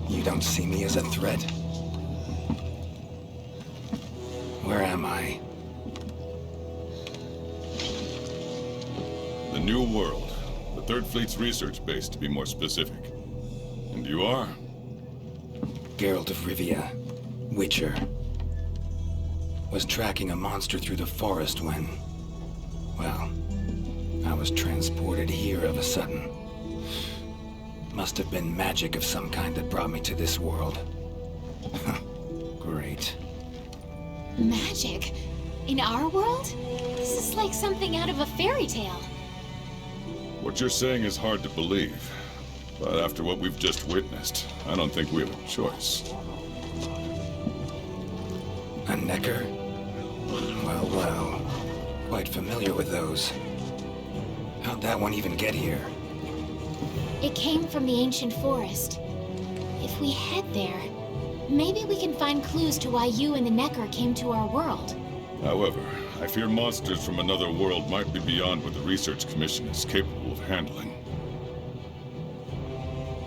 You don't see me as a threat? Where am I? The New World. The Third Fleet's research base, to be more specific. And you are? Geralt of Rivia, Witcher. Was tracking a monster through the forest when... well, I was transported here of a sudden. Must have been magic of some kind that brought me to this world. Great. Magic? In our world? This is like something out of a fairy tale. What you're saying is hard to believe. But after what we've just witnessed, I don't think we have a choice. A necker? Well, well. Quite familiar with those. How'd that one even get here? It came from the ancient forest. If we head there, maybe we can find clues to why you and the Necker came to our world. However, I fear monsters from another world might be beyond what the Research Commission is capable of handling.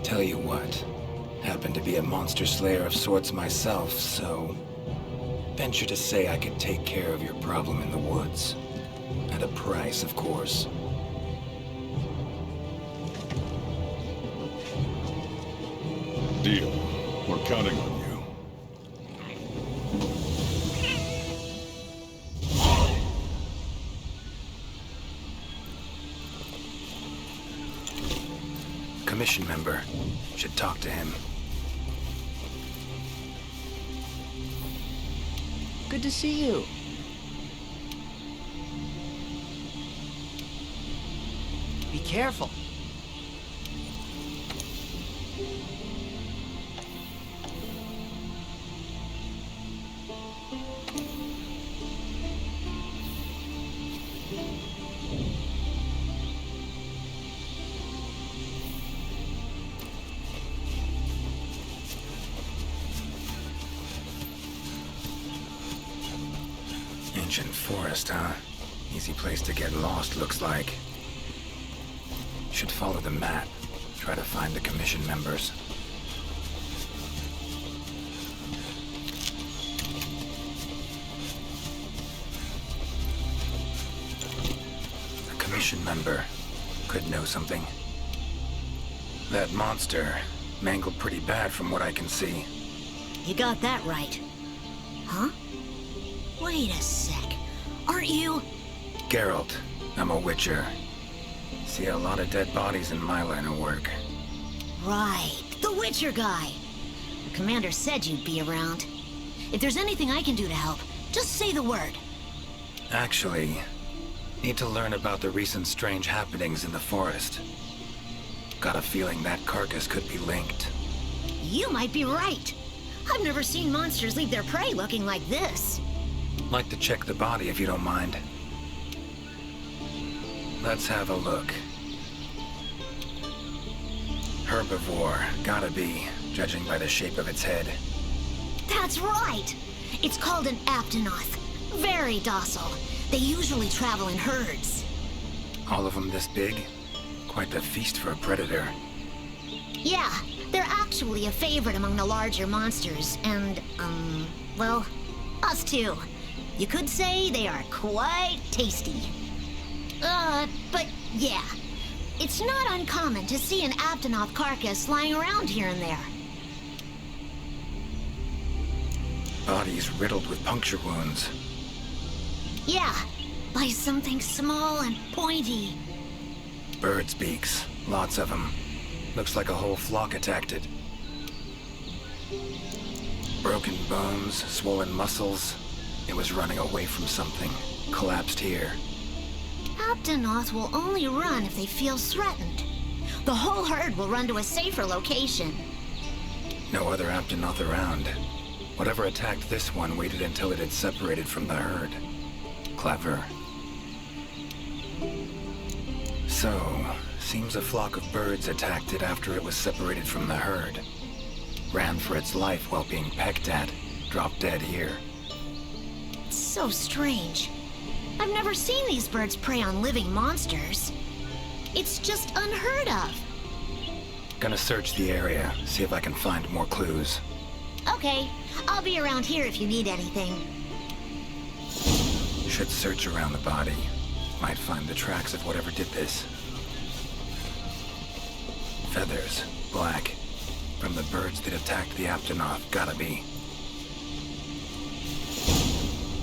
Tell you what, happen to be a monster slayer of sorts myself, so... venture to say I could take care of your problem in the woods. At a price, of course. Deal. We're counting on you. Commission member. Should talk to him. Good to see you. Be careful. Ancient forest, huh? Easy place to get lost, looks like. Should follow the map. Try to find the commission members. A commission member could know something. That monster mangled pretty bad from what I can see. You got that right. Huh? Wait a sec. Aren't you? Geralt. I'm a Witcher. See a lot of dead bodies in my line of work. Right. The Witcher guy. The commander said you'd be around. If there's anything I can do to help, just say the word. Actually, need to learn about the recent strange happenings in the forest. Got a feeling that carcass could be linked. You might be right. I've never seen monsters leave their prey looking like this. Like to check the body if you don't mind. Let's have a look. Herbivore, gotta be, judging by the shape of its head. That's right. It's called an aptonoth. Very docile. They usually travel in herds. All of them this big? Quite the feast for a predator. Yeah, they're actually a favorite among the larger monsters, and, well, us too. You could say they are quite tasty. But yeah, it's not uncommon to see an aptonoth carcass lying around here and there. Body's riddled with puncture wounds. Yeah, by something small and pointy. Birds' beaks, lots of them. Looks like a whole flock attacked it. Broken bones, swollen muscles. It was running away from something. Collapsed here. Aptonoth will only run if they feel threatened. The whole herd will run to a safer location. No other Aptonoth around. Whatever attacked this one waited until it had separated from the herd. Clever. So, seems a flock of birds attacked it after it was separated from the herd. Ran for its life while being pecked at. Dropped dead here. It's so strange. I've never seen these birds prey on living monsters. It's just unheard of. Gonna search the area, see if I can find more clues. Okay, I'll be around here if you need anything. Should search around the body. Might find the tracks of whatever did this. Feathers, black. From the birds that attacked the Aptonoth, gotta be.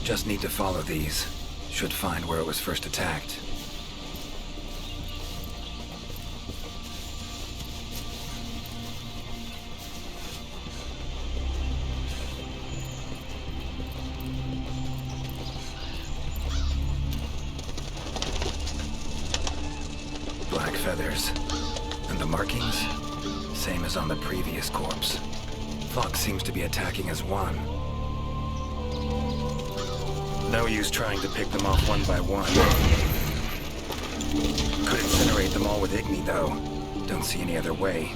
Just need to follow these. Should find where it was first attacked. Black feathers. And the markings? Same as on the previous corpse. Fox seems to be attacking as one. No use trying to pick them off one by one. Could incinerate them all with Igni, though. Don't see any other way.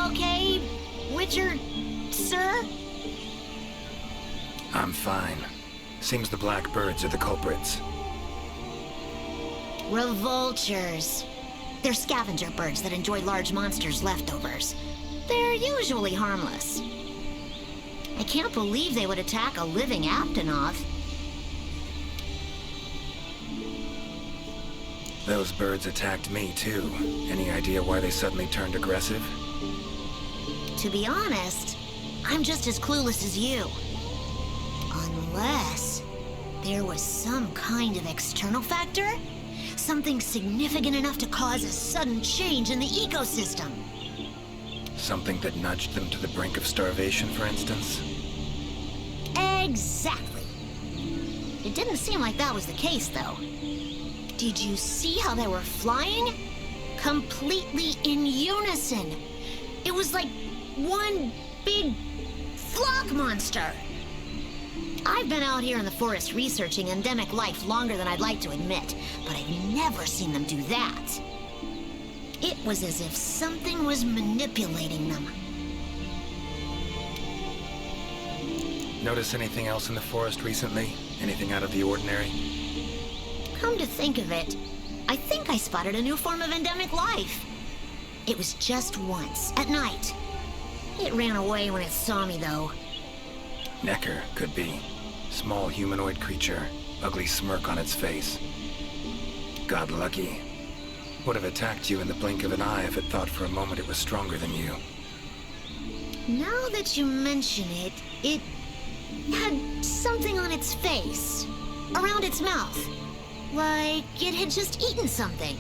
Okay, Witcher, sir? I'm fine. Seems the black birds are the culprits. Revoltures. They're scavenger birds that enjoy large monsters' leftovers. They're usually harmless. I can't believe they would attack a living Aptonoth. Those birds attacked me, too. Any idea why they suddenly turned aggressive? To be honest, I'm just as clueless as you. Unless there was some kind of external factor? Something significant enough to cause a sudden change in the ecosystem. Something that nudged them to the brink of starvation, for instance? Exactly. It didn't seem like that was the case, though. Did you see how they were flying? Completely in unison. It was like one big flock monster. I've been out here in the forest researching endemic life longer than I'd like to admit, but I've never seen them do that. It was as if something was manipulating them. Notice anything else in the forest recently? Anything out of the ordinary? Come to think of it, I think I spotted a new form of endemic life. It was just once, at night. It ran away when it saw me, though. Necker, could be. Small humanoid creature, ugly smirk on its face. God lucky. Would have attacked you in the blink of an eye if it thought for a moment it was stronger than you. Now that you mention it, it had something on its face, around its mouth, like it had just eaten something.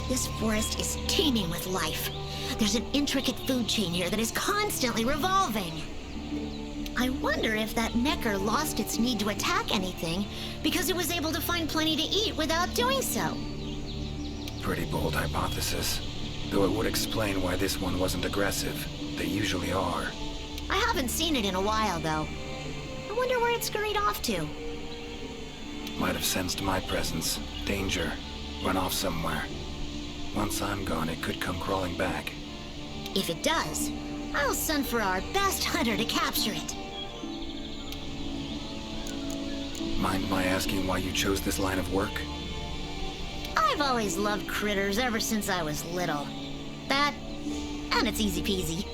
This forest is teeming with life. There's an intricate food chain here that is constantly revolving. I wonder if that Necker lost its need to attack anything because it was able to find plenty to eat without doing so. Pretty bold hypothesis. Though it would explain why this one wasn't aggressive. They usually are. I haven't seen it in a while, though. I wonder where it scurried off to. Might have sensed my presence. Danger. Run off somewhere. Once I'm gone, it could come crawling back. If it does, I'll send for our best hunter to capture it. Mind my asking why you chose this line of work? I've always loved critters ever since I was little. That, and it's easy peasy.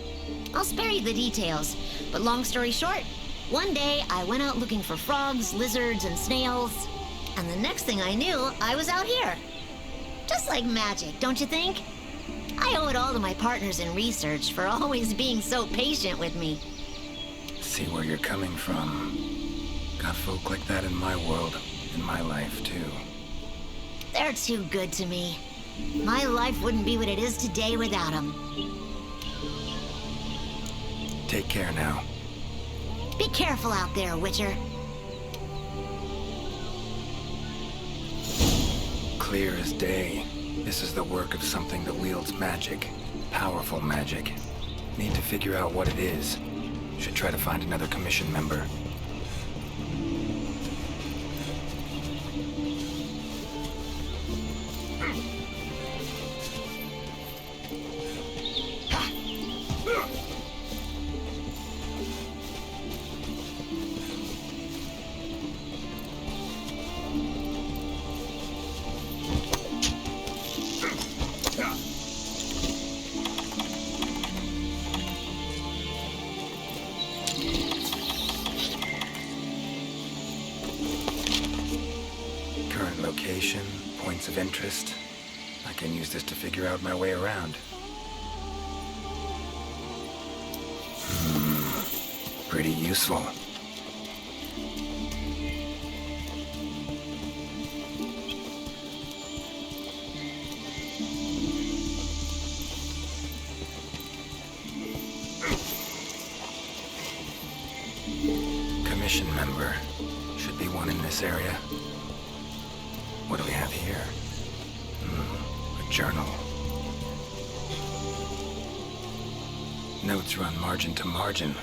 I'll spare you the details, but long story short, one day I went out looking for frogs, lizards, and snails, and the next thing I knew, I was out here. Just like magic, don't you think? I owe it all to my partners in research for always being so patient with me. See where you're coming from. Got folk like that in my world, in my life, too. They're too good to me. My life wouldn't be what it is today without them. Take care now. Be careful out there, Witcher. Clear as day. This is the work of something that wields magic. Powerful magic. Need to figure out what it is. Should try to find another commission member. Location, points of interest. I can use this to figure out my way around. Pretty useful. Commission member. Should be one in this area. What do we have here? A journal. Notes run margin to margin.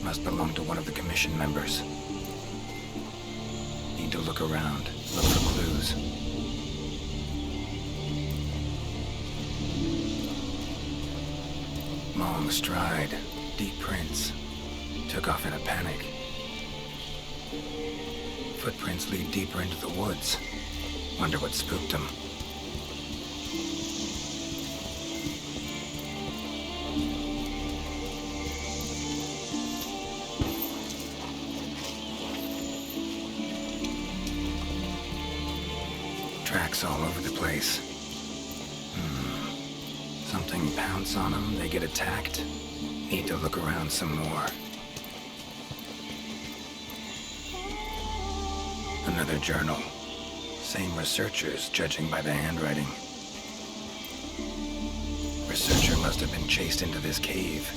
Must belong to one of the commission members. Need to look around, look for clues. Long stride, deep prints. Took off in a panic. Footprints lead deeper into the woods. Wonder what spooked him. Tracks all over the place. Something pounce on them, they get attacked. Need to look around some more. Another journal. Same researchers, judging by the handwriting. Researcher must have been chased into this cave.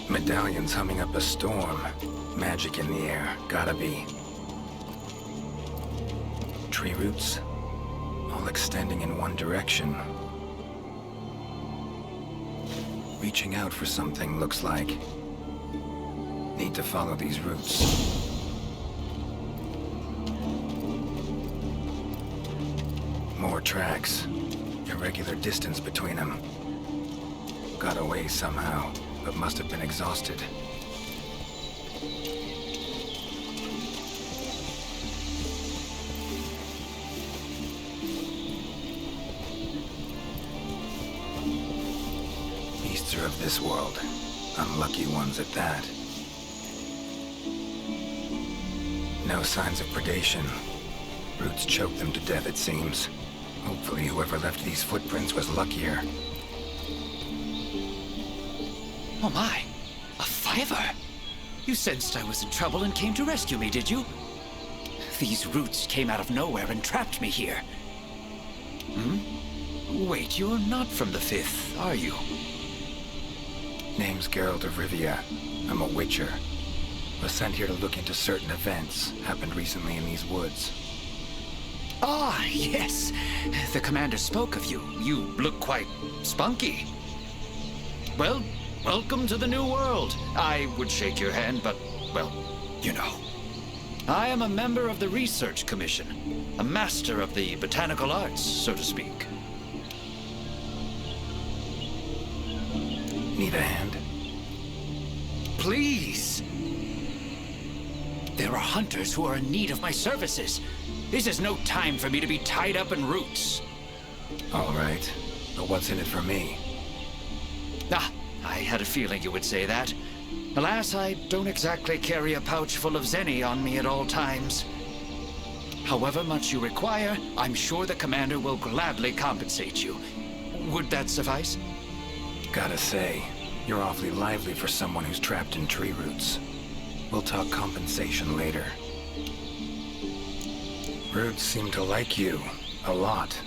Medallions humming up a storm. Magic in the air, gotta be. Tree roots, all extending in one direction. Reaching out for something, looks like. Need to follow these roots. More tracks. Irregular distance between them. Got away somehow, but must have been exhausted. Of this world. Unlucky ones at that. No signs of predation. Roots choke them to death, it seems. Hopefully whoever left these footprints was luckier. Oh my! A fiver! You sensed I was in trouble and came to rescue me, did you? These roots came out of nowhere and trapped me here. Wait, you're not from the Fifth, are you? Name's Geralt of Rivia. I'm a witcher. Was sent here to look into certain events happened recently in these woods. Ah, yes. The commander spoke of you. You look quite spunky. Well, welcome to the new world. I would shake your hand, but, well, you know. I am a member of the Research Commission. A master of the botanical arts, so to speak. Need a hand? Please. There are hunters who are in need of my services. This is no time for me to be tied up in roots. All right. But what's in it for me? Ah, I had a feeling you would say that. Alas, I don't exactly carry a pouch full of zenny on me at all times. However much you require, I'm sure the commander will gladly compensate you. Would that suffice? Gotta say, you're awfully lively for someone who's trapped in tree roots. We'll talk compensation later. Roots seem to like you. A lot.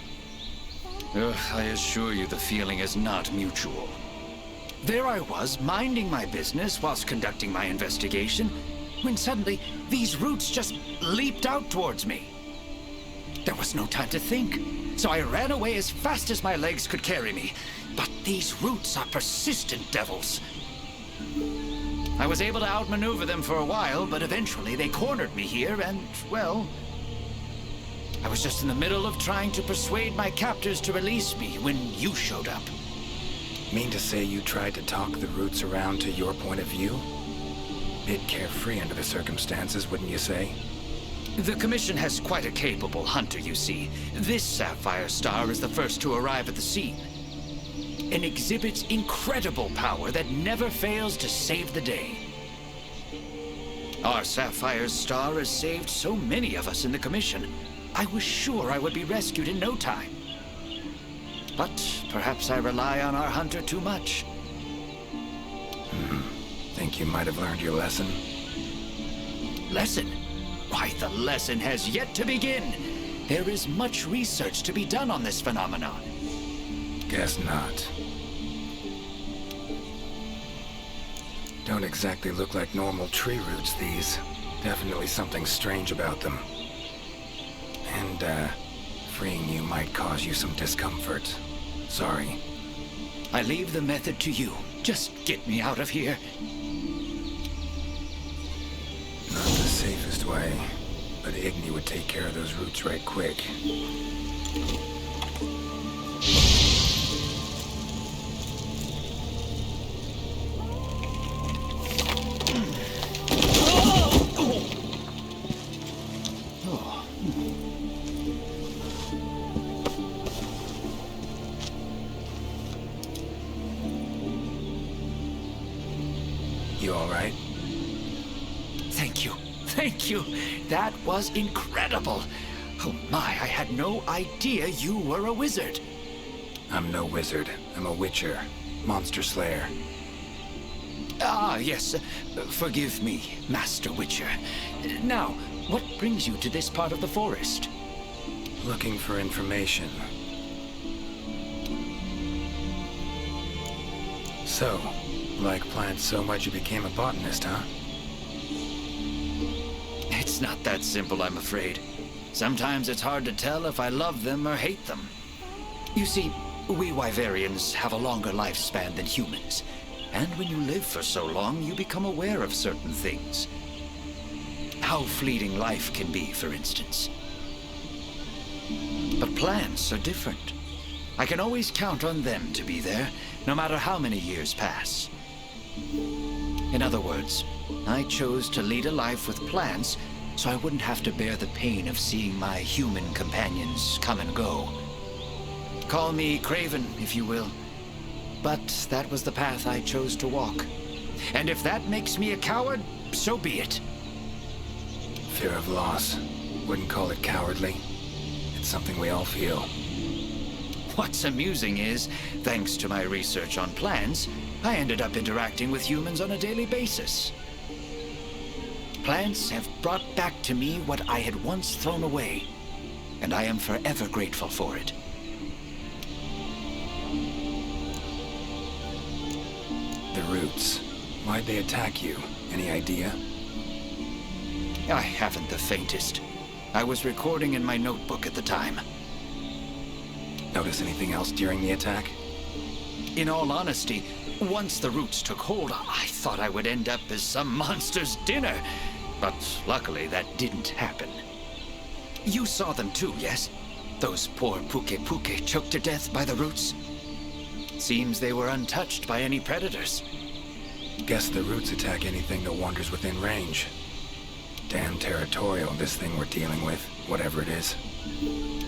I assure you the feeling is not mutual. There I was, minding my business whilst conducting my investigation, when suddenly these roots just leaped out towards me. There was no time to think, so I ran away as fast as my legs could carry me. But these roots are persistent devils. I was able to outmaneuver them for a while, but eventually they cornered me here and, well, I was just in the middle of trying to persuade my captors to release me when you showed up. Mean to say you tried to talk the roots around to your point of view? Bit carefree under the circumstances, wouldn't you say? The Commission has quite a capable hunter, you see. This sapphire star is the first to arrive at the scene, and exhibits incredible power that never fails to save the day. Our sapphire star has saved so many of us in the Commission. I was sure I would be rescued in no time. But perhaps I rely on our hunter too much. Think you might have learned your lesson? Lesson? Why, the lesson has yet to begin. There is much research to be done on this phenomenon. Guess not. Don't exactly look like normal tree roots, these. Definitely something strange about them. And, freeing you might cause you some discomfort. Sorry. I leave the method to you. Just get me out of here. Not the safest way, but Igni would take care of those roots right quick. You all right? Thank you. Thank you. That was incredible. Oh my, I had no idea you were a wizard. I'm no wizard. I'm a witcher. Monster slayer. Ah, yes. Forgive me, Master Witcher. Now, what brings you to this part of the forest? Looking for information. So, like plants so much you became a botanist, huh? It's not that simple, I'm afraid. Sometimes it's hard to tell if I love them or hate them. You see, we Wyverians have a longer lifespan than humans. And when you live for so long, you become aware of certain things. How fleeting life can be, for instance. But plants are different. I can always count on them to be there, no matter how many years pass. In other words, I chose to lead a life with plants so I wouldn't have to bear the pain of seeing my human companions come and go. Call me craven, if you will. But that was the path I chose to walk. And if that makes me a coward, so be it. Fear of loss. Wouldn't call it cowardly. It's something we all feel. What's amusing is, thanks to my research on plants, I ended up interacting with humans on a daily basis. Plants have brought back to me what I had once thrown away, and I am forever grateful for it. The roots. Why'd they attack you? Any idea? I haven't the faintest. I was recording in my notebook at the time. Notice anything else during the attack? In all honesty, once the roots took hold, I thought I would end up as some monster's dinner. But luckily, that didn't happen. You saw them too, yes? Those poor Puke choked to death by the roots? Seems they were untouched by any predators. Guess the roots attack anything that wanders within range. Damn territorial, this thing we're dealing with, whatever it is.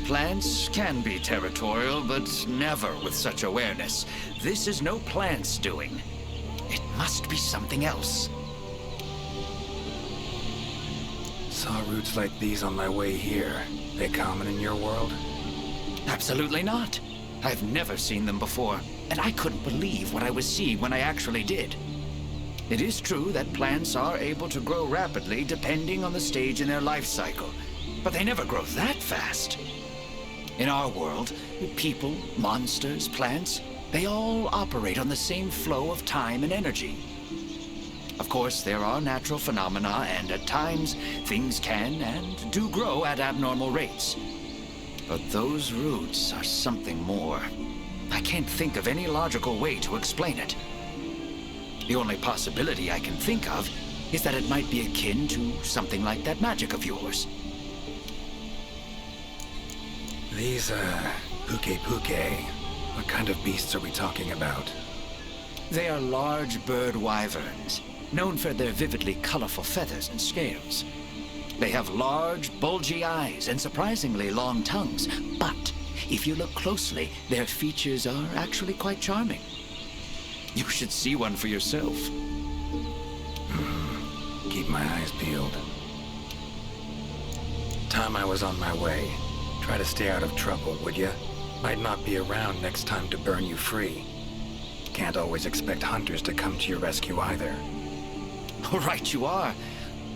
Plants can be territorial, but never with such awareness. This is no plant's doing. It must be something else. Saw roots like these on my way here. They common in your world? Absolutely not. I've never seen them before, and I couldn't believe what I was seeing when I actually did. It is true that plants are able to grow rapidly depending on the stage in their life cycle, but they never grow that fast. In our world, people, monsters, plants, They all operate on the same flow of time and energy. Of course, there are natural phenomena, and at times, things can and do grow at abnormal rates. But those roots are something more. I can't think of any logical way to explain it. The only possibility I can think of is that it might be akin to something like that magic of yours. These, puke, what kind of beasts are we talking about? They are large bird wyverns, known for their vividly colorful feathers and scales. They have large, bulgy eyes and surprisingly long tongues, but if you look closely, their features are actually quite charming. You should see one for yourself. Keep my eyes peeled. Time I was on my way. Try to stay out of trouble, would ya? Might not be around next time to burn you free. Can't always expect hunters to come to your rescue either. Right you are.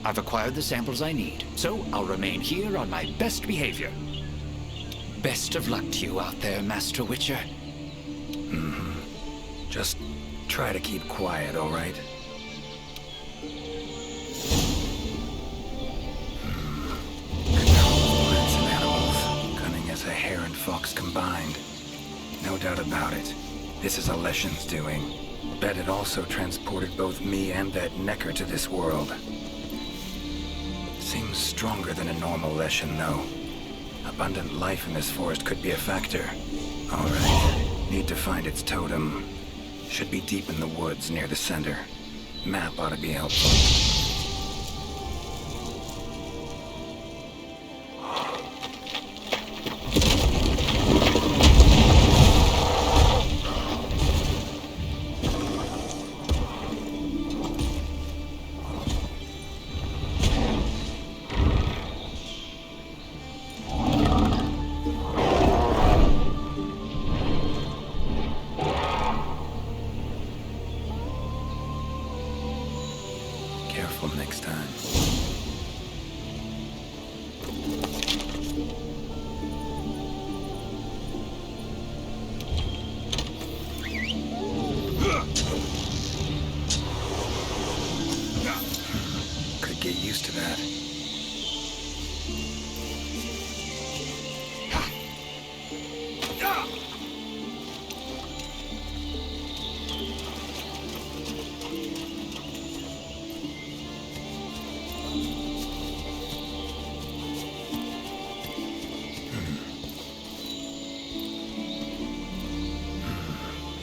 I've acquired the samples I need, so I'll remain here on my best behavior. Best of luck to you out there, Master Witcher. Just try to keep quiet, all right? Control plants and animals, cunning as a hare and fox combined. No doubt about it. This is Alession's doing. Bet it also transported both me and that Necker to this world. Seems stronger than a normal Leshen, though. Abundant life in this forest could be a factor. All right. Need to find its totem. Should be deep in the woods near the center. Map ought to be helpful. Careful next time. Could get used to that.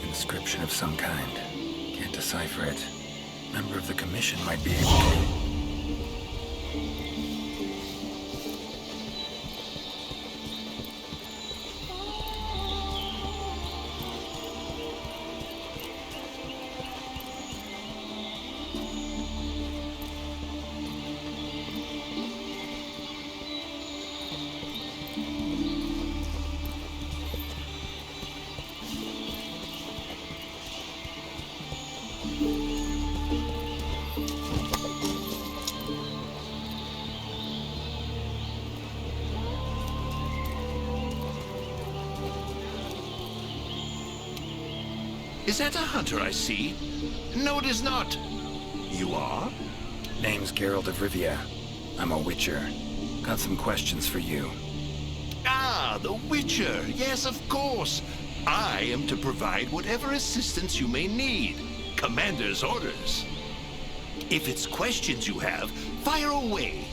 Inscription of some kind. Can't decipher it. Member of the Commission might be able to. Is that a hunter I see? No, it is not. You are? Name's Geralt of Rivia. I'm a Witcher. Got some questions for you. Ah, the Witcher. Yes, of course. I am to provide whatever assistance you may need. Commander's orders. If it's questions you have, fire away.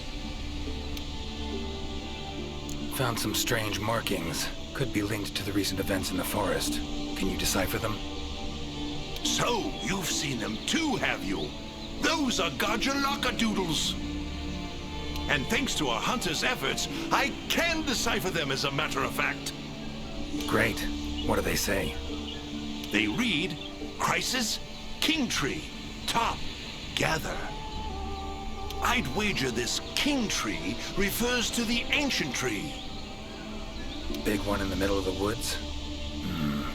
Found some strange markings. Could be linked to the recent events in the forest. Can you decipher them? So, you've seen them too, have you? Those are Gajalaka doodles. And thanks to our hunter's efforts, I can decipher them as a matter of fact. Great. What do they say? They read, Crisis, King Tree, Top, Gather. I'd wager this King Tree refers to the ancient tree. Big one in the middle of the woods?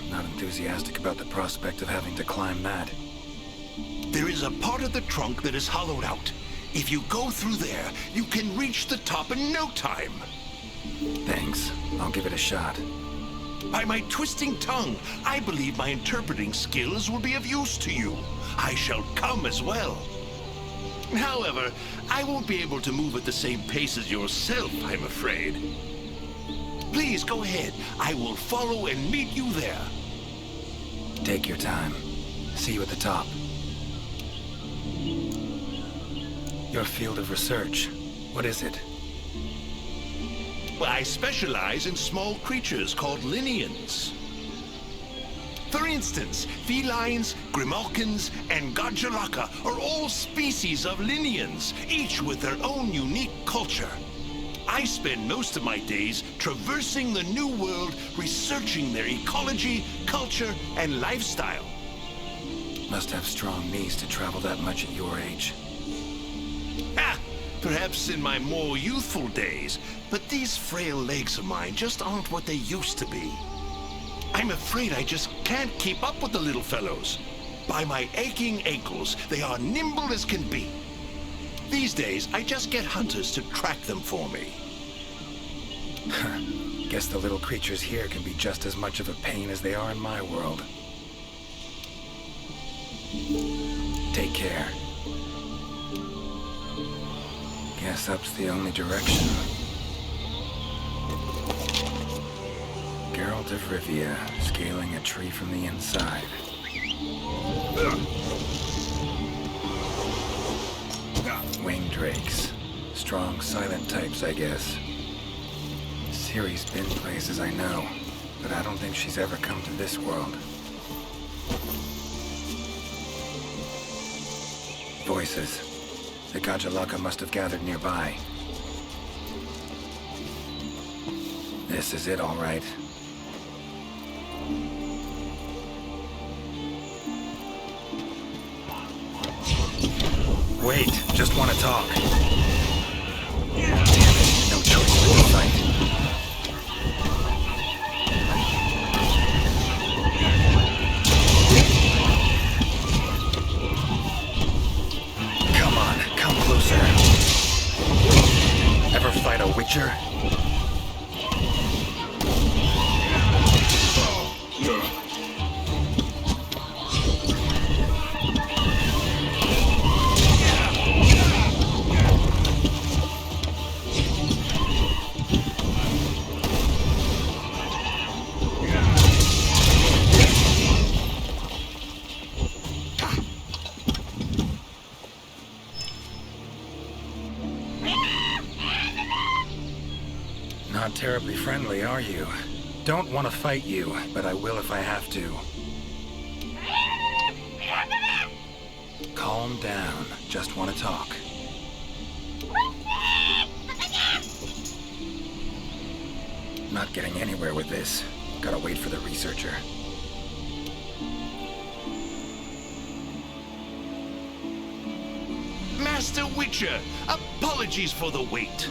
Not enthusiastic about the prospect of having to climb that. There is a part of the trunk that is hollowed out. If you go through there, you can reach the top in no time. Thanks. I'll give it a shot. By my twisting tongue, I believe my interpreting skills will be of use to you. I shall come as well. However, I won't be able to move at the same pace as yourself, I'm afraid. Please go ahead. I will follow and meet you there. Take your time. See you at the top. Your field of research. What is it? I specialize in small creatures called Lineans. For instance, felines, grimalkins, and Gajalaka are all species of Lineans, each with their own unique culture. I spend most of my days traversing the New World, researching their ecology, culture, and lifestyle. Must have strong knees to travel that much at your age. Ha! Perhaps in my more youthful days, but these frail legs of mine just aren't what they used to be. I'm afraid I just can't keep up with the little fellows. By my aching ankles, they are nimble as can be. These days, I just get hunters to track them for me. Guess the little creatures here can be just as much of a pain as they are in my world. Take care. Guess up's the only direction. Geralt of Rivia, scaling a tree from the inside. Winged drakes. Strong, silent types, I guess. Ciri's been places I know, but I don't think she's ever come to this world. Voices. The Gajalaka must have gathered nearby. This is it, all right. Wait, just want to talk. Damn it, no choice but to fight. Come on, come closer. Ever fight a witcher? Not terribly friendly, are you? Don't want to fight you, but I will if I have to. Calm down. Just want to talk. Not getting anywhere with this. Gotta wait for the researcher. Master Witcher, apologies for the wait.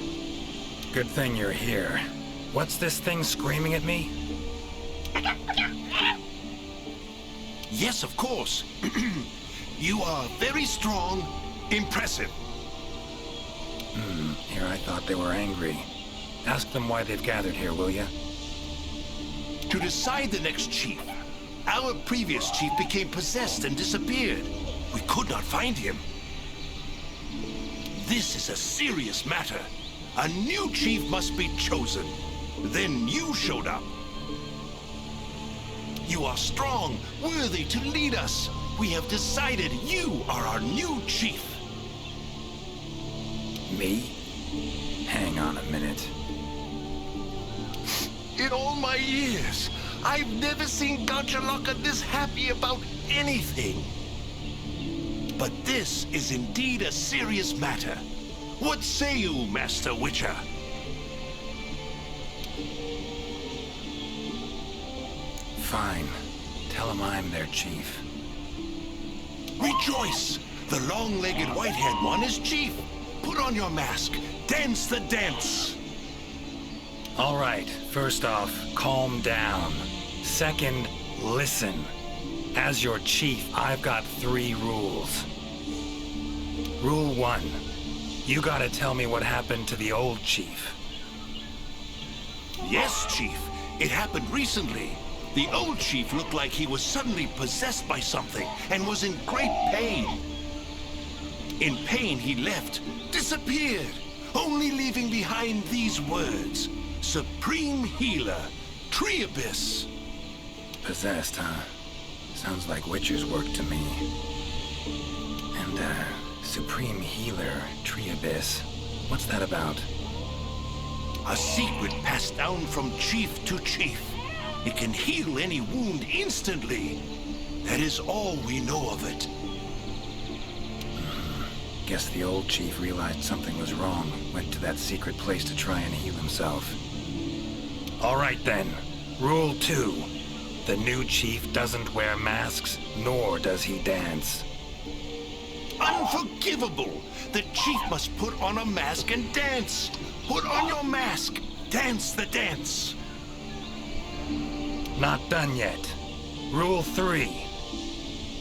Good thing you're here. What's this thing screaming at me? Yes, of course. You are very strong, impressive. Here I thought they were angry. Ask them why they've gathered here, will ya? To decide the next chief. Our previous chief became possessed and disappeared. We could not find him. This is a serious matter. A new chief must be chosen. Then you showed up. You are strong, worthy to lead us. We have decided you are our new chief. Me? Hang on a minute. In all my years, I've never seen Gajalaka this happy about anything. But this is indeed a serious matter. What say you, Master Witcher? Fine. Tell them I'm their chief. Rejoice! The long-legged white-haired one is chief. Put on your mask. Dance the dance. All right, first off, calm down. Second, listen. As your chief, I've got 3 rules. Rule 1. You gotta tell me what happened to the old chief. Yes, Chief. It happened recently. The old chief looked like he was suddenly possessed by something and was in great pain. In pain, he left, disappeared, only leaving behind these words: Supreme Healer, Triabis. Possessed, huh? Sounds like Witcher's work to me. And, Supreme Healer, Triabis. What's that about? A secret passed down from chief to chief. It can heal any wound instantly. That is all we know of it. Guess the old chief realized something was wrong, went to that secret place to try and heal himself. All right then. Rule 2. The new chief doesn't wear masks, nor does he dance. Unforgivable! The chief must put on a mask and dance. Put on your mask. Dance the dance. Not done yet. Rule 3.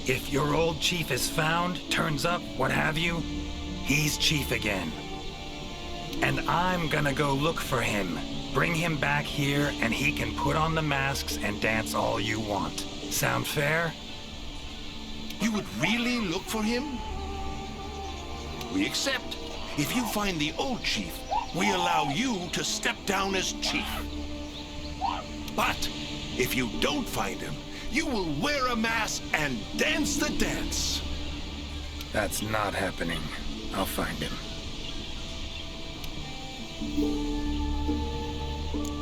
If your old chief is found, turns up, what have you, he's chief again. And I'm gonna go look for him. Bring him back here, and he can put on the masks and dance all you want. Sound fair? You would really look for him? We accept. If you find the old chief, we allow you to step down as chief. But if you don't find him, you will wear a mask and dance the dance. That's not happening. I'll find him.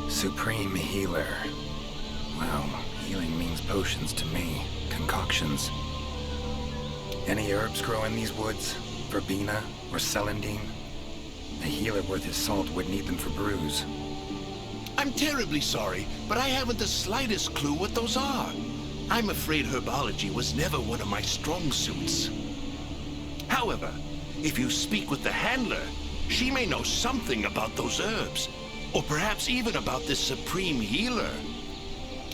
Supreme Healer. Well, healing means potions to me. Concoctions. Any herbs grow in these woods? Verbena or celandine? A healer worth his salt would need them for brews. I'm terribly sorry, but I haven't the slightest clue what those are. I'm afraid herbology was never one of my strong suits. However, if you speak with the handler, she may know something about those herbs, or perhaps even about this supreme healer.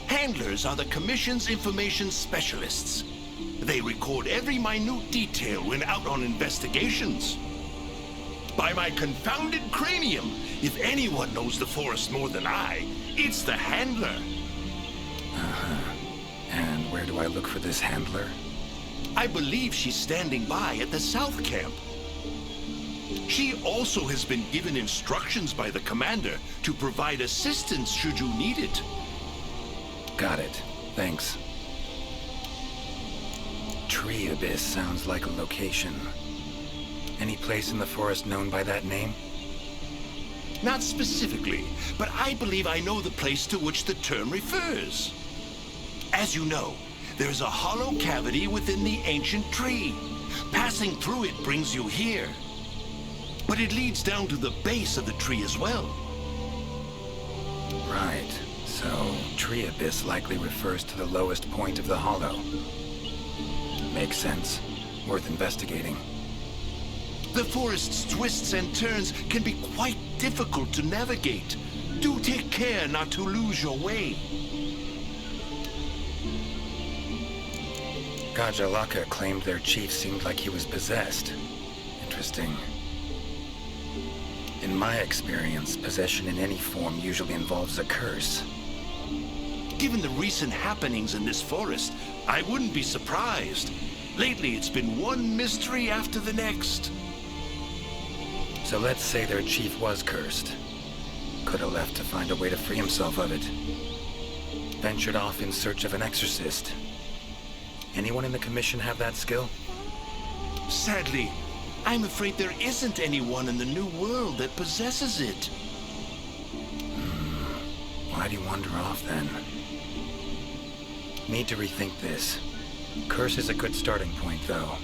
Handlers are the Commission's information specialists. They record every minute detail when out on investigations. By my confounded cranium, if anyone knows the forest more than I, it's the handler. And where do I look for this handler? I believe she's standing by at the South Camp. She also has been given instructions by the commander to provide assistance should you need it. Got it. Thanks. Tree Abyss sounds like a location. Any place in the forest known by that name? Not specifically, but I believe I know the place to which the term refers. As you know, there's a hollow cavity within the ancient tree. Passing through it brings you here. But it leads down to the base of the tree as well. Right. So, Tree Abyss likely refers to the lowest point of the hollow. Makes sense. Worth investigating. The forest's twists and turns can be quite difficult to navigate. Do take care not to lose your way. Gajalaka claimed their chief seemed like he was possessed. Interesting. In my experience, possession in any form usually involves a curse. Given the recent happenings in this forest, I wouldn't be surprised. Lately, it's been one mystery after the next. So let's say their chief was cursed. Could have left to find a way to free himself of it. Ventured off in search of an exorcist. Anyone in the Commission have that skill? Sadly, I'm afraid there isn't anyone in the New World that possesses it. Why'd he wander off then? Need to rethink this. Curse is a good starting point, though.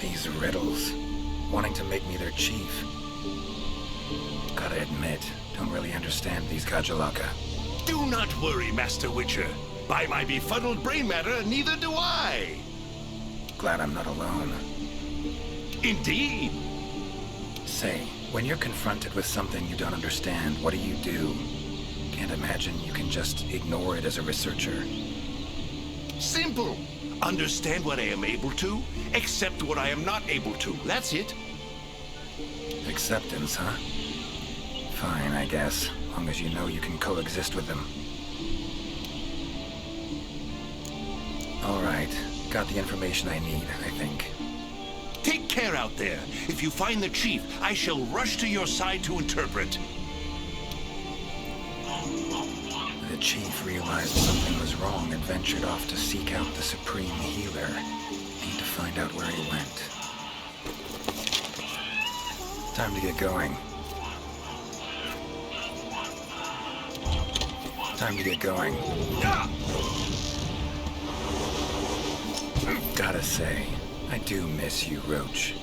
These riddles. Wanting to make me their chief. Gotta admit, don't really understand these Gajalaka. Do not worry, Master Witcher. By my befuddled brain matter, neither do I. Glad I'm not alone. Indeed. Say, when you're confronted with something you don't understand, what do? Can't imagine you can just ignore it as a researcher. Simple. Understand what I am able to, accept what I am not able to. That's it. Acceptance, huh? Fine, I guess. Long as you know you can coexist with them. Alright. Got the information I need, I think. Take care out there. If you find the chief, I shall rush to your side to interpret. The chief realized something was wrong and ventured off to seek out the Supreme Healer. Need to find out where he went. Time to get going. Time to get going. Gotta say, I do miss you, Roach.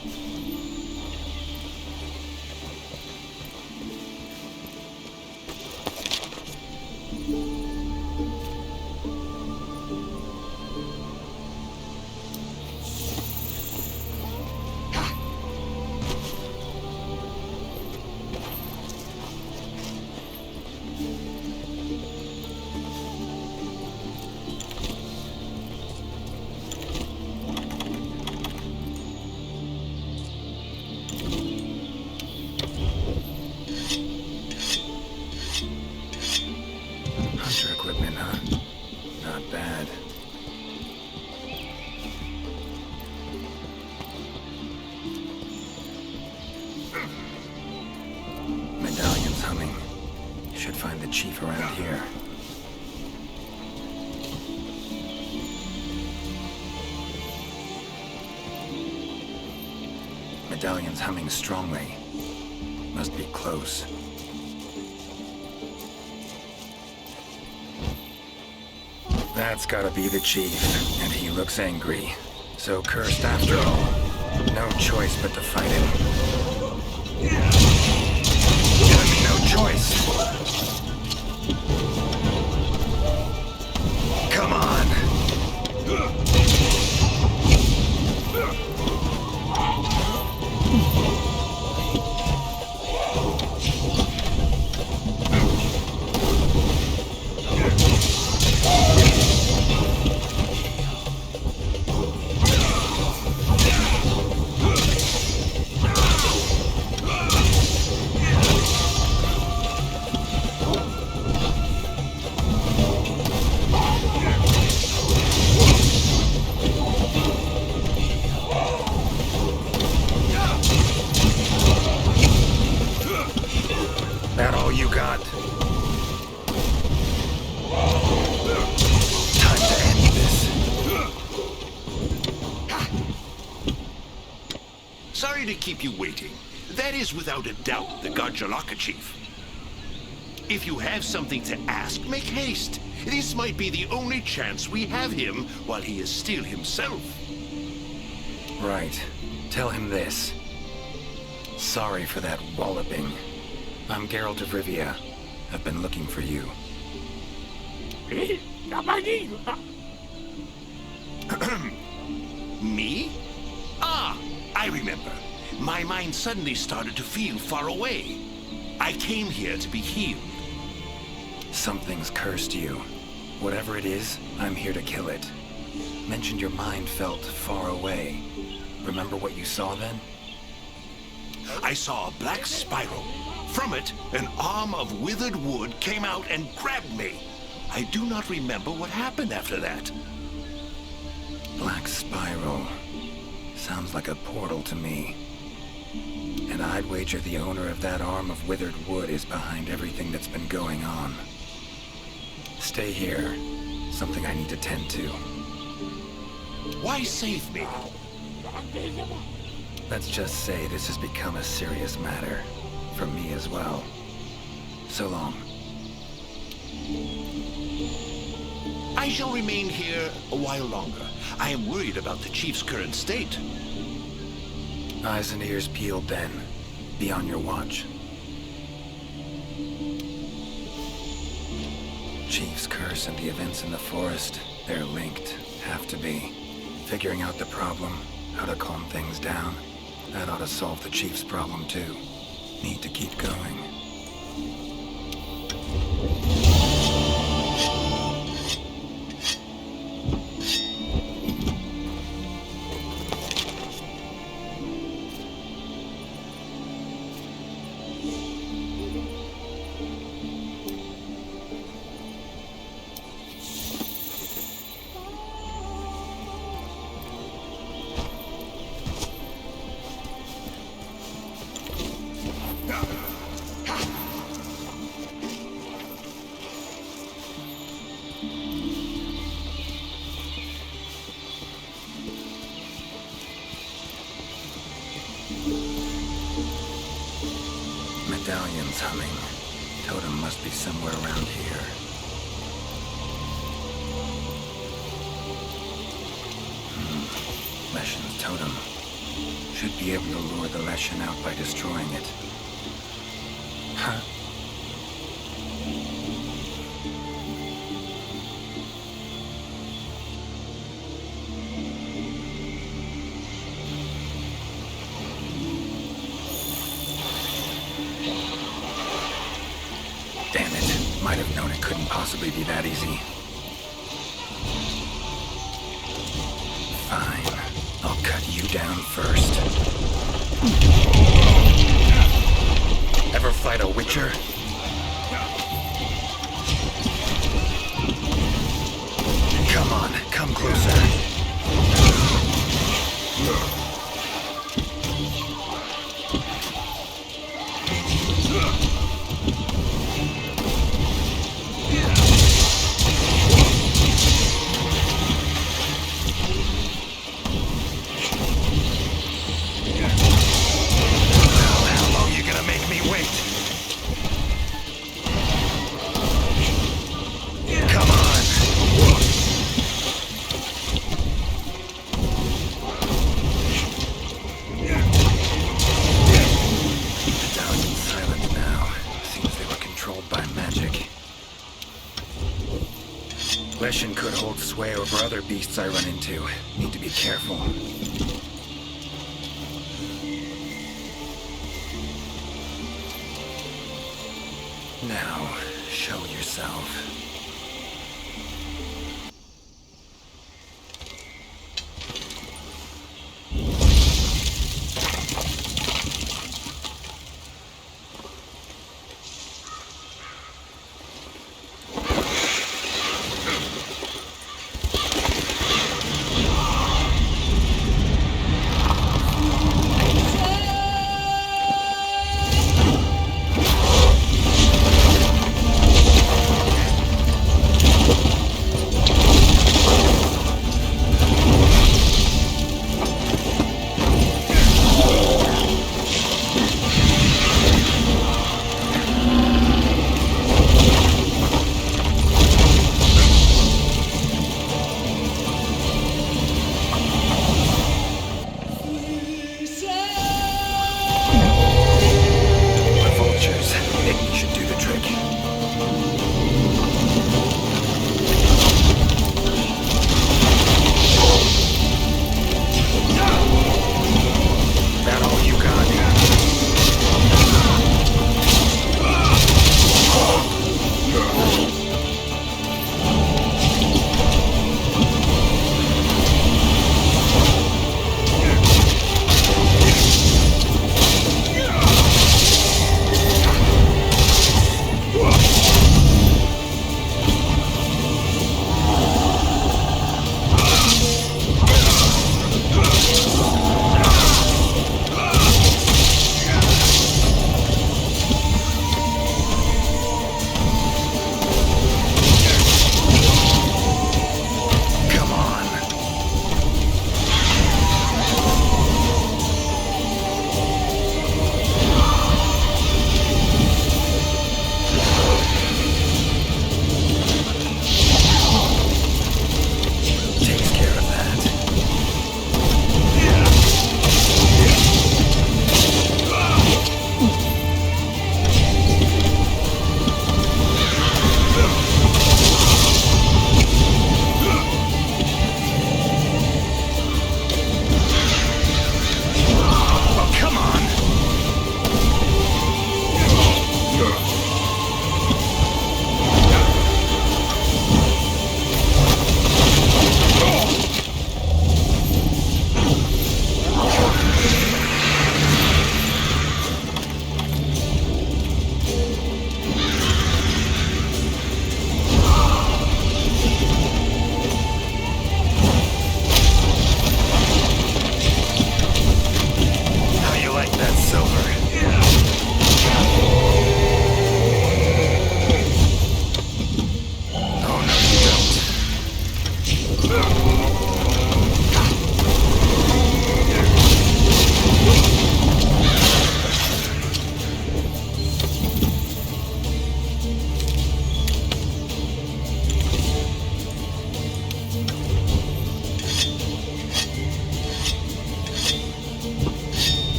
Hunter equipment, huh? Not bad. Medallion's humming. Should find the chief around here. Medallion's humming strongly. Must be close. That's gotta be the chief, and he looks angry. So cursed after all. No choice but to fight him. Giving me no choice. Come on. That all you got? Time to end this. Sorry to keep you waiting. That is without a doubt the Garjalaka chief. If you have something to ask, make haste. This might be the only chance we have him while he is still himself. Right. Tell him this. Sorry for that walloping. I'm Geralt of Rivia. I've been looking for you. Me? Ah, I remember. My mind suddenly started to feel far away. I came here to be healed. Something's cursed you. Whatever it is, I'm here to kill it. Mentioned your mind felt far away. Remember what you saw then? I saw a black spiral. From it, an arm of withered wood came out and grabbed me. I do not remember what happened after that. Black spiral. Sounds like a portal to me. And I'd wager the owner of that arm of withered wood is behind everything that's been going on. Stay here. Something I need to tend to. Why save me? Let's just say this has become a serious matter. For me as well. So long. I shall remain here a while longer. I am worried about the chief's current state. Eyes and ears peeled then. Be on your watch. Chief's curse and the events in the forest, they're linked. Have to be. Figuring out the problem, how to calm things down, that ought to solve the chief's problem too. Need to keep going. Sounds humming. Totem must be somewhere around here. Leshen's totem. Should be able to lure the Leshen out by destroying it. Huh? Damn it. Might have known it couldn't possibly be that easy. Fine. I'll cut you down first. Ever fight a Witcher? Come on, come closer. Leshen could hold sway over other beasts I run into. Need to be careful. Now, show yourself.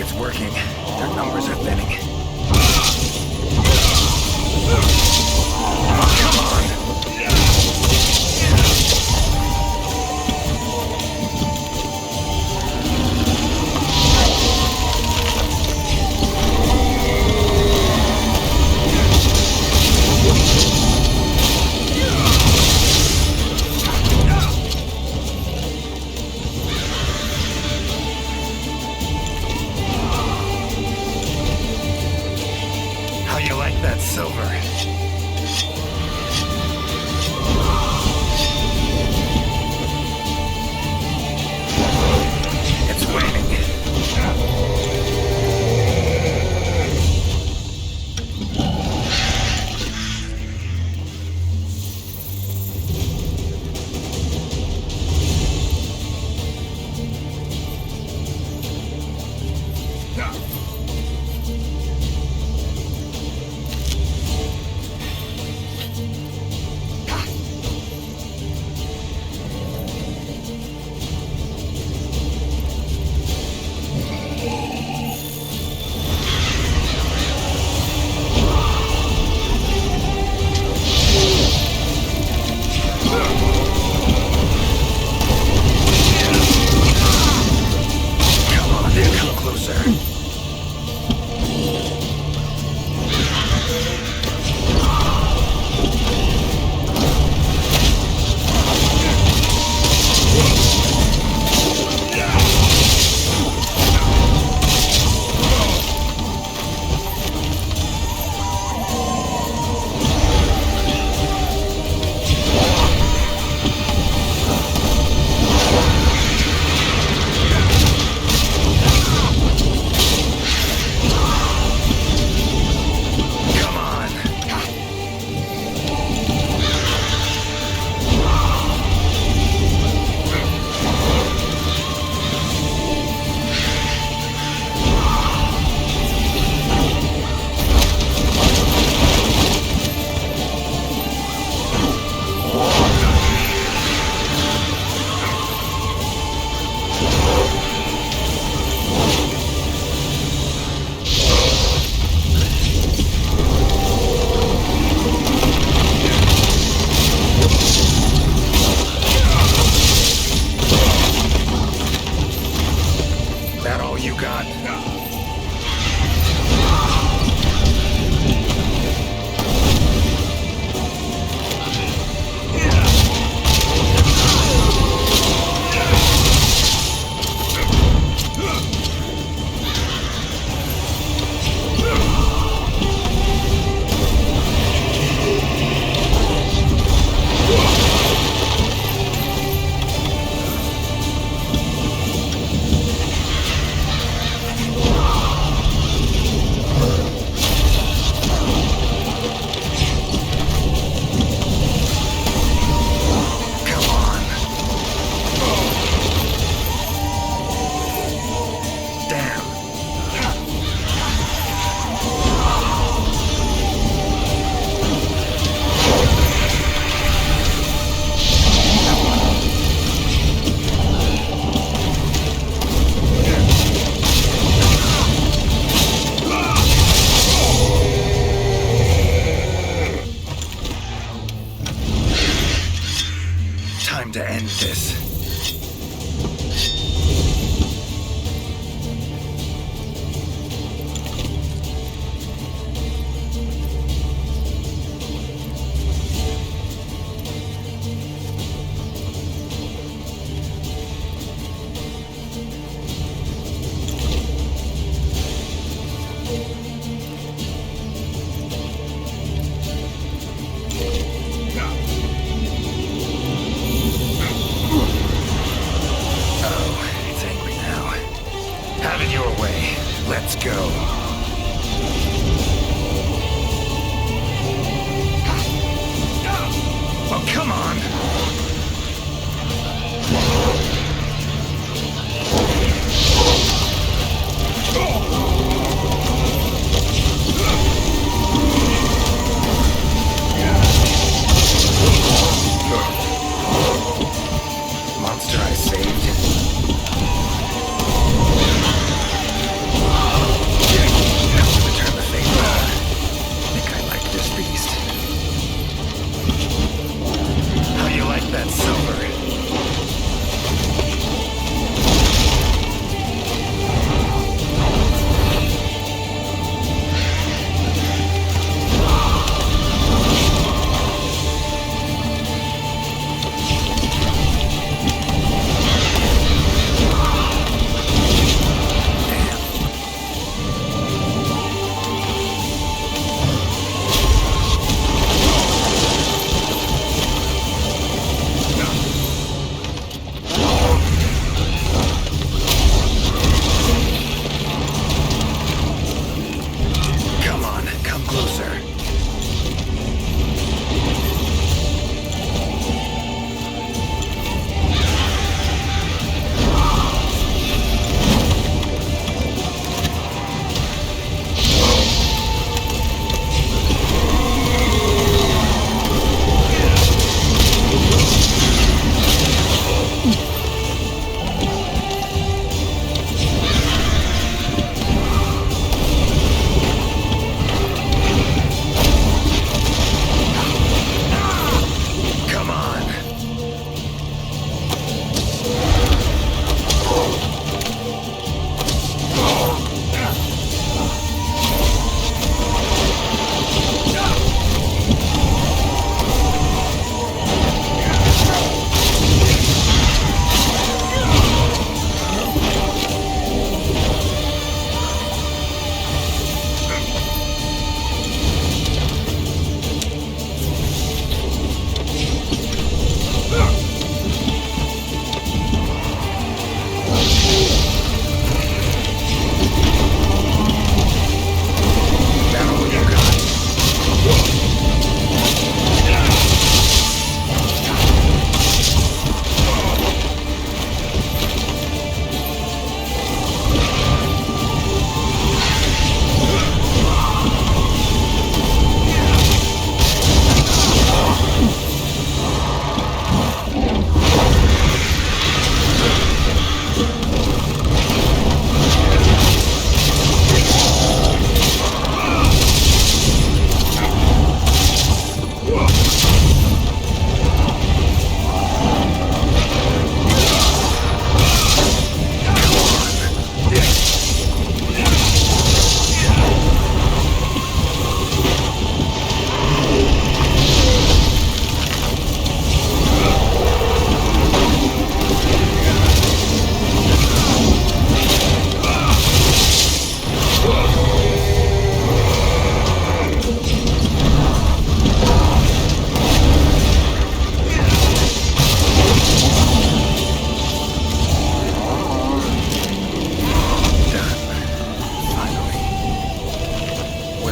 like it's working. Their numbers are thinning. Come on! How you like that, Silver? It's waning. Come on, dude, come closer. Come on. That all you got? Come on. Damn. Time to end this. Oh, it's angry now. Have it your way. Let's go. Oh, come on! Monster I saved.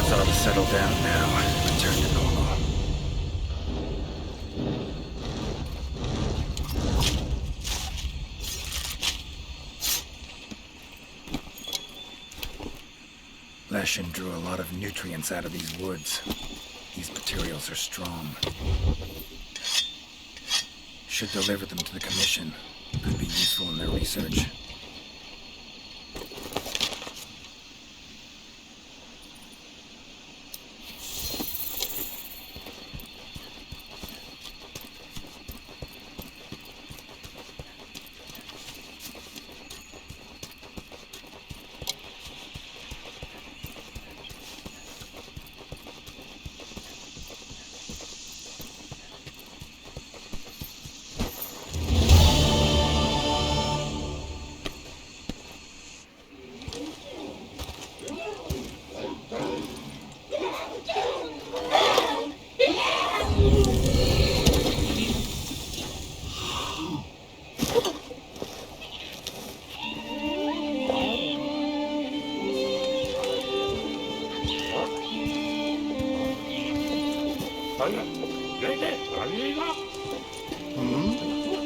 Things ought to settle down now. Return to normal. Leshen drew a lot of nutrients out of these woods. These materials are strong. Should deliver them to the Commission. Could be useful in their research.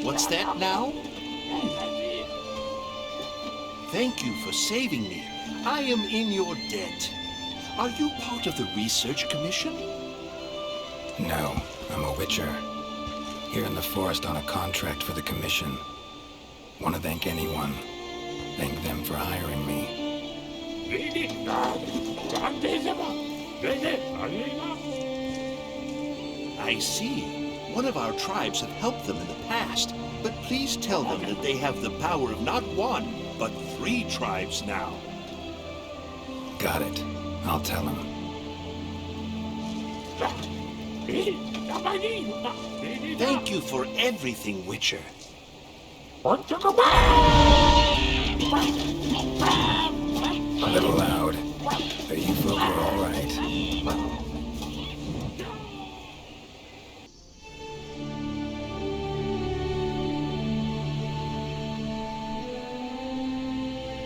What's that now? Thank you for saving me. I am in your debt. Are you part of the Research Commission? No, I'm a witcher. Here in the forest on a contract for the Commission. Want to thank anyone. Thank them for hiring me. I see. One of our tribes have helped them in the past, but please tell them that they have the power of not one, but 3 tribes now. Got it. I'll tell him. Thank you for everything, Witcher. A little loud, but you folk are all right.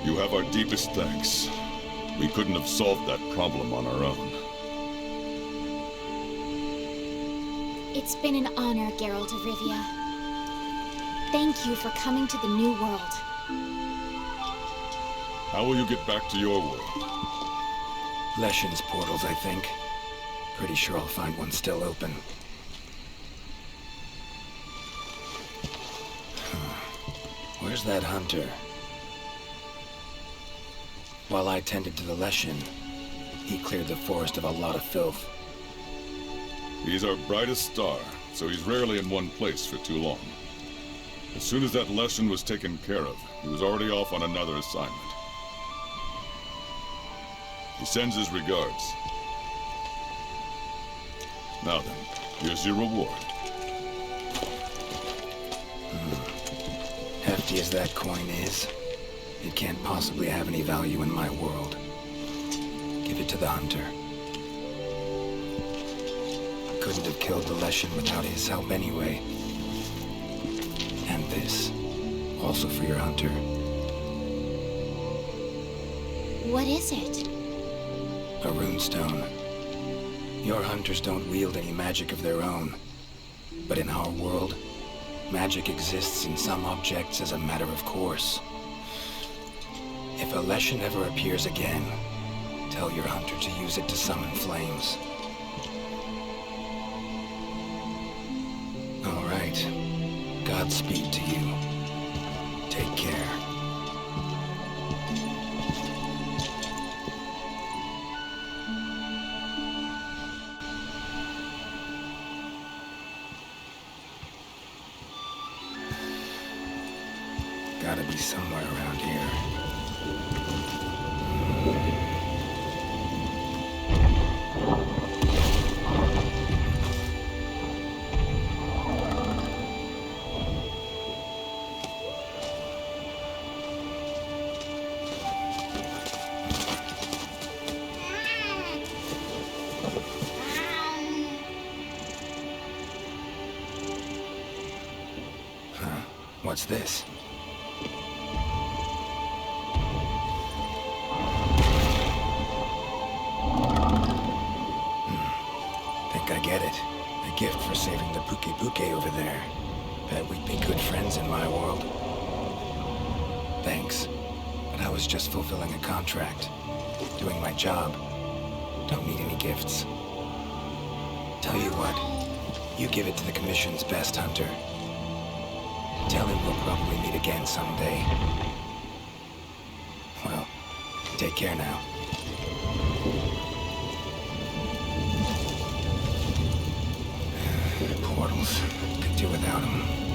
You have our deepest thanks. We couldn't have solved that problem on our own. It's been an honor, Geralt of Rivia. Thank you for coming to the New World. How will you get back to your world? Leshen's portals, I think. Pretty sure I'll find one still open. Where's that hunter? While I tended to the Leshen, he cleared the forest of a lot of filth. He's our brightest star, so he's rarely in one place for too long. As soon as that lesson was taken care of, he was already off on another assignment. He sends his regards. Now then, here's your reward. Hefty as that coin is, it can't possibly have any value in my world. Give it to the hunter. Couldn't have killed the Leshen without his help anyway. And this, also for your hunter. What is it? A runestone. Your hunters don't wield any magic of their own. But in our world, magic exists in some objects as a matter of course. If a Leshen ever appears again, tell your hunter to use it to summon flames. All right. Godspeed to you. Take care. Gotta be somewhere around here. Huh? What's this? get it. A gift for saving the Puke over there. Bet we'd be good friends in my world. Thanks. But I was just fulfilling a contract. Doing my job. Don't need any gifts. Tell you what. You give it to the Commission's best hunter. Tell him we'll probably meet again someday. Well, take care now. Portals. Could do without them.